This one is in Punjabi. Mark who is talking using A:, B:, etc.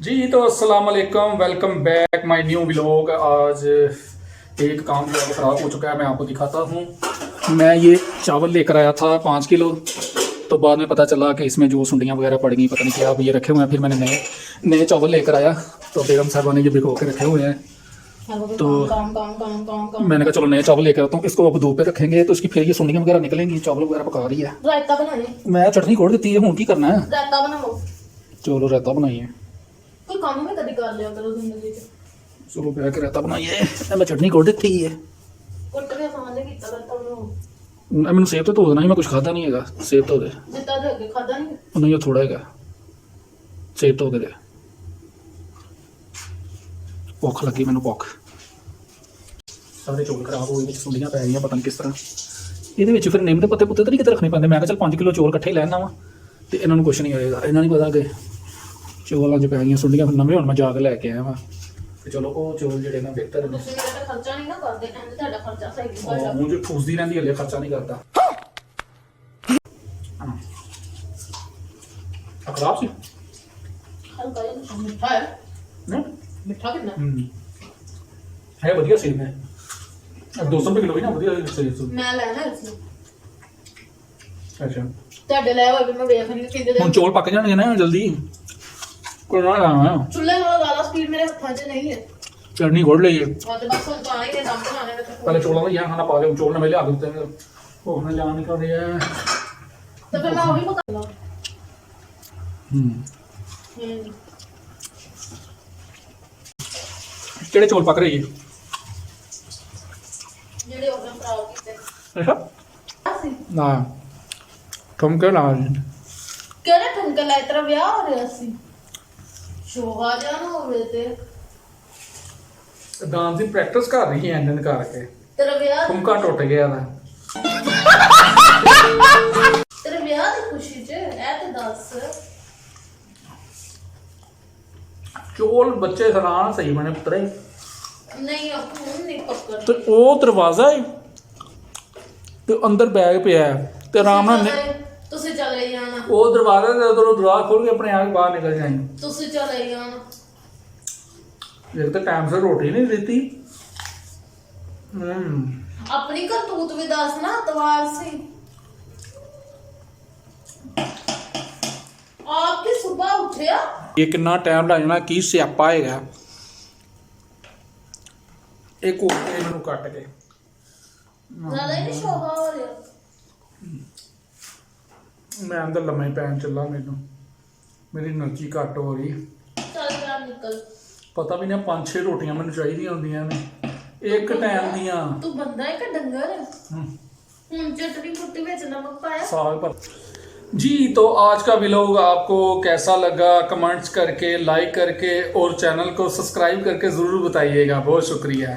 A: जी तो अस्सलाम वालेकुम, welcome back my new vlog. आज एक काम जो है वो ख़राब हो चुका है, मैं आपको दिखाता हूँ। मैं ये चावल लेकर आया था 5 किलो, तो बाद में पता चला कि इसमें जो सुंडियाँ वगैरह पड़ गई, पता नहीं क्या, अब ये रखे हुए हैं। फिर मैंने नए चावल लेकर आया, तो बेगम साहबा ने ये भिगो के रखे हुए हैं। तो मैंने कहा चलो नए चावल लेकर आता हूँ, इसको अब धूप पे रखेंगे तो इसकी फिर ये सुंडियाँ वगैरह निकलेंगी। चावल वगैरह पका रही है,
B: रायता बनाने
A: मैं चटनी खोड़ देती है, हूँ की करना है।
B: रायता बनाओ,
A: चलो रायता बनाइए।
B: कोई काम में कभी कर लिया करो जिंदगी च
A: चलो बह के रायता बनाइए, मैं चटनी खोड़ देती है।
B: ਕੁੱਟ ਕੇ ਸਾਂਝੇ ਕੀਤਾ ਰਾਇਤਾ ਬਣਾਓ।
A: ਮੈਨੂੰ ਸੇਬ ਤੇ ਧੋ ਦੇਣਾ ਸੀ, ਮੈਂ ਕੁਝ ਖਾਦਾ ਨਹੀਂ ਹੈਗਾ। ਸੇਬ ਧੋ ਦੇ,
B: ਜਿੱਤਾ ਦੇ ਅੱਗੇ ਖਾਦਾ ਨਹੀਂ।
A: ਨਹੀਂ ਉਹ ਥੋੜਾ ਹੈਗਾ। ਸੇਬ ਧੋ ਕੇ ਦੇ, ਭੁੱਖ ਲੱਗੀ ਮੈਨੂੰ, ਭੁੱਖ। ਸਾਰੇ ਚੌਲ ਖਰਾਬ ਹੋ ਗਏ, ਵਿੱਚ ਸੁੰਡੀਆਂ ਪੈ ਗਈਆਂ, ਪਤਾ ਨਹੀਂ ਕਿਸ ਤਰ੍ਹਾਂ। ਇਹਦੇ ਵਿੱਚ ਫਿਰ ਨਿੰਮ ਦੇ ਪੱਤੇ ਪੁੱਤੇ ਤਾਂ ਨਹੀਂ ਕਿਤੇ ਰੱਖਣੇ ਪੈਂਦੇ। ਮੈਂ ਕਿਹਾ ਚੱਲ 5 ਕਿਲੋ ਚੌਲ ਇਕੱਠੇ ਲੈ ਆਉਣਾ ਵਾ ਤੇ ਇਹਨਾਂ ਨੂੰ ਕੁਝ ਨਹੀਂ ਹੋਏਗਾ। ਇਹਨਾਂ ਨਹੀਂ ਪਤਾ ਕਿ ਚੌਲਾਂ 'ਚ ਪੈ ਗਈਆਂ ਸੁੰਡੀਆਂ, ਫਿਰ ਨਵੇਂ ਹੁਣ ਮੈਂ ਜਾ ਕੇ ਲੈ ਕੇ ਆਇਆ ਵਾ। ਤੇ ਚਲੋ ਉਹ ਚੌਲ ਜਿਹੜੇ ਨਾ ਬਿਹਤਰ ਨੇ।
B: ਤੁਸੀਂ ਮੇਰਾ ਖਰਚਾ ਨਹੀਂ ਨਾ ਕਰਦੇ, ਕਹਿੰਦੇ ਤੁਹਾਡਾ ਖਰਚਾ ਸਹੀ ਨਹੀਂ ਹੋਇਆ।
A: ਉਹ ਜੋ ਠੂਸਦੀ ਰਹਿੰਦੀ ਹਲੇ, ਖਰਚਾ ਨਹੀਂ ਕਰਦਾ। ਖਰਾਬ ਸੀ
B: ਹਲਕਾ ਜਿਹਾ ਮਿੱਠਾ ਹੈ।
A: ਨਾ,
B: ਮਿੱਠਾ ਕਿੰਨਾ
A: ਹੈ ਵਧੀਆ ਸੇਬ ਹੈ। 200 ਰੁਪਏ ਕਿਲੋ ਵੀ ਨਾ ਵਧੀਆ ਸੇਬ ਸੀ।
B: ਮੈਂ ਲੈਣਾ ਇਸ ਨੂੰ।
A: ਅੱਛਾ
B: ਤੁਹਾਡੇ ਲੈ ਹੋਏ ਵੀ ਮੈਂ ਵੇਖ ਨਹੀਂ ਕਿੰਦੇ
A: ਹੁਣ
B: ਦੇ
A: ਚੌਲ ਪੱਕ ਜਾਣਗੇ ਨਾ ਜਲਦੀ, ਕੋਈ ਨਾ ਲਾਣਾ।
B: ਚੁੱਲ੍ਹੇ ਨਾਲ ਜ਼ਿਆਦਾ ਸਪੀਡ ਮੇਰੇ ਹੱਥਾਂ 'ਚ ਨਹੀਂ ਹੈ।
A: ਚਟਨੀ ਘੋੜ ਲਈਏ।
B: ਹਾਂ ਤੇ ਬਸ ਹੁਣ ਪਾਣੀ ਦੇ ਦਮ ਬਣਾਣੇ ਵਿੱਚ
A: ਪਹਿਲੇ ਚੌਲਾਂ ਦਾ ਯਾਰ ਖਾਣਾ ਪਾ ਲਿਓ, ਚੌਲ ਨਵੇਂ ਲਿਆ ਕੇ ਦਿੱਤੇ, ਭੁੱਖ ਨਾਲ ਜਾਨ ਨਿਕਲ ਰਹੀ ਹੈ।
B: ਤੇ ਫਿਰ ਮੈਂ ਉਹ ਵੀ ਪਕਾ ਲਾਂ।
A: ਕਿਹੜੇ ਚੌਲ ਪੱਕ ਰਹੇ ਜੀ?
B: ਜਿਹੜੇ ਉਹਨੇ ਫਰਾਈ ਕੀਤੇ
A: ਅੱਛਾ
B: ਅਸੀਂ
A: ਨਾ ਠੁਮਕੇ ਲਾ ਜੀ।
B: ਕਿਹੜੇ ਠੁਮਕੇ ਲਾਏ? ਤੇਰਾ ਵਿਆਹ ਹੋ ਰਿਹਾ ਸੀ, ਸ਼ੋਭਾ ਜਾਂ ਨਾ ਹੋਵੇ ਤੇ
A: ਡਾਂਸ ਦੀ ਪ੍ਰੈਕਟਿਸ ਕਰ ਰਹੀ ਹੈ ਐਂਡਨ ਕਰਕੇ,
B: ਤੇਰਾ ਵਿਆਹ
A: ਠੁਮਕਾ ਟੁੱਟ ਗਿਆ ਨਾ।
B: ਤੇਰੇ ਵਿਆਹ ਦੀ ਖੁਸ਼ੀ 'ਚ ਇਹ ਤੇ ਦੱਸ।
A: ਚੌਲ ਬੱਚੇ ਸਲਾਨ ਸਹੀ ਬਣੇ ਪੁੱਤਰੇ।
B: ਨਹੀਂ ਹੁਣ ਨਹੀਂ ਪੱਕੜ
A: ਤੇ ਉਹ ਦਰਵਾਜ਼ਾ ਹੈ ਤੇ ਅੰਦਰ ਬੈਗ ਪਿਆ ਹੈ ਤੇ ਆਰਾਮ ਨਾਲ
B: ਤੁਸੀਂ ਚਲੇ ਜਾਣਾ।
A: ਉਹ ਦਰਵਾਜ਼ਾ ਦੇ ਉਧਰੋਂ ਦਰਵਾਜ਼ਾ ਖੋਲ ਕੇ ਆਪਣੇ ਆਪ ਬਾਹਰ ਨਿਕਲ ਜਾਈਂ।
B: ਤੁਸੀਂ ਚਲੇ ਜਾਣਾ।
A: ਇੱਕ ਤਾਂ ਟਾਈਮ ਸਿਰ ਰੋਟੀ ਨਹੀਂ ਦਿੱਤੀ।
B: ਆਪਣੀ ਕਰਤੂਤ ਵੀ ਦੱਸ ਨਾ, ਤਵਾਰ ਸੀ ਆਪ ਕੀ ਸੁਬਹ ਉੱਠਿਆ।
A: ਇਹ ਕਿੰਨਾ ਟਾਈਮ ਲੱਗ ਜਾਣਾ, ਕੀ ਸਿਆਪਾ ਹੈਗਾ। ਇਹ ਕੋਟੇ ਮੈਨੂੰ ਕੱਟ ਕੇ
B: ਜ਼ਿਆਦਾ ਹੀ ਨਹੀਂ ਸ਼ੋਭਾ ਹੋ ਰਿਹਾ।
A: ਮੈਂ ਅੰਦਰ ਲੰਮੇ ਪੈਣ ਚੱਲਾ, ਮੈਨੂੰ ਮੇਰੀ એનર્ਜੀ ਘੱਟ ਹੋ ਰਹੀ।
B: ਚੱਲ ਜਾ ਨਿਕਲ।
A: ਪਤਾ ਵੀ ਨਹੀਂ 5-6 ਰੋਟੀਆਂ ਮੈਨੂੰ ਚਾਹੀਦੀਆਂ ਹੁੰਦੀਆਂ ਨੇ ਇੱਕ ਟਾਈਮ ਦੀਆਂ।
B: ਤੂੰ ਬੰਦਾ ਹੈ ਕਿ ਡੰਗਰ ਹੈ? ਹੁਣ ਚਟਨੀ ਕੁੱਟੀ ਵਿੱਚ ਨਮਕ ਪਾਇਆ।
A: साल पर जी। तो आज का व्लॉग आपको कैसा लगा कमेंट्स करके, लाइक करके और चैनल को सब्सक्राइब करके ज़रूर बताइएगा। बहुत शुक्रिया।